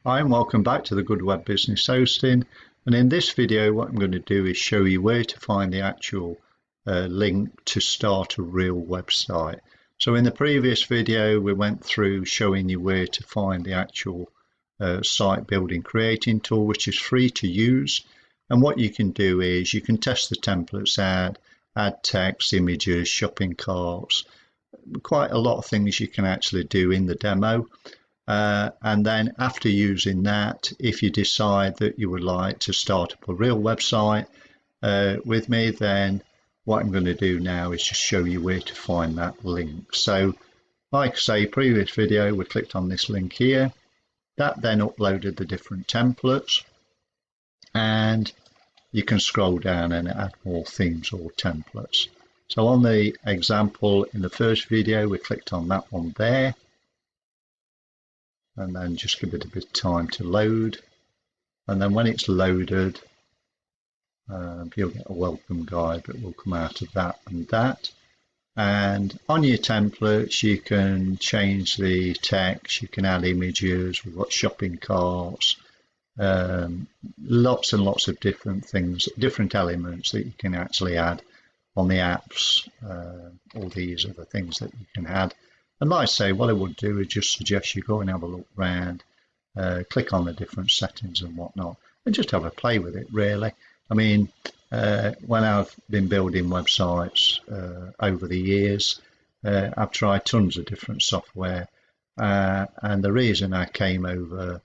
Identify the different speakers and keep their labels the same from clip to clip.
Speaker 1: Hi and welcome back to the Good Web Business Hosting, and in this video what I'm going to do is show you where to find the actual link to start a real website. So in the previous video we went through showing you where to find the actual site building creating tool, which is free to use, and what you can do is you can test the templates out, add text, images, shopping carts, quite a lot of things you can actually do in the demo. And then after using that, if you decide that you would like to start up a real website with me, then what I'm going to do now is just show you where to find that link. So like I say, previous video, we clicked on this link here. That then uploaded the different templates, and you can scroll down and add more themes or templates. So on the example in the first video, we clicked on that one there, and then just give it a bit of time to load, and then when it's loaded you'll get a welcome guide that will come out of that and that. And on your templates you can change the text, you can add images, we've got shopping carts, lots and lots of different things, different elements that you can actually add on the apps, all these other things that you can add. And like I say, what I would do is just suggest you go and have a look around, click on the different settings and whatnot, and just have a play with it, really. I mean, when I've been building websites over the years, I've tried tons of different software, and the reason I came over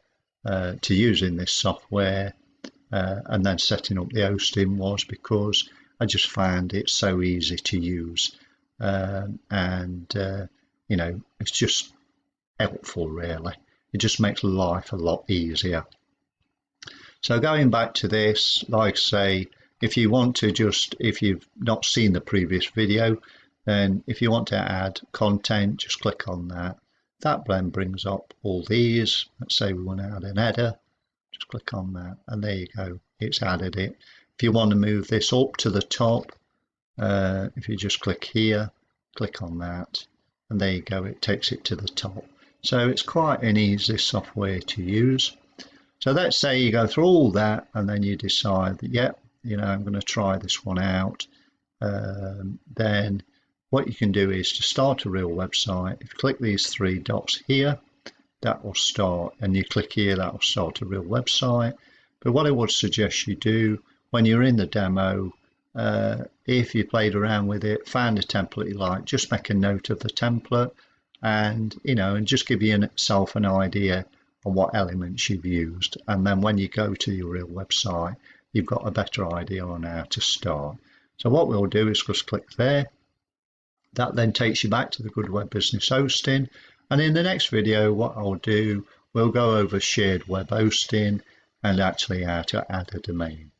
Speaker 1: to using this software and then setting up the hosting was because I just found it so easy to use, and you know, it's just helpful, really. It just makes life a lot easier. So going back to this, like I say, if you want to if you've not seen the previous video, then if you want to add content, just click on that. That then brings up all these. Let's say we want to add an header, just click on that, and there you go, it's added it. If you want to move this up to the top, if you just click here, click on that, and there you go, it takes it to the top. So it's quite an easy software to use. So let's say you go through all that and then you decide that, yeah, you know, I'm going to try this one out. Then what you can do is to start a real website. If you click these three dots here, that will start, and you click here, that will start a real website. But what I would suggest you do when you're in the demo, if you played around with it, found a template you like, just make a note of the template, and you know, and just give yourself an idea on what elements you've used, and then when you go to your real website, you've got a better idea on how to start. So what we'll do is just click there. That then takes you back to the Good Web Business Hosting, and in the next video what I'll do, we'll go over shared web hosting and actually how to add a domain.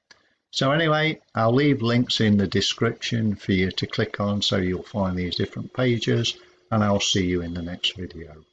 Speaker 1: So anyway, I'll leave links in the description for you to click on so you'll find these different pages, and I'll see you in the next video.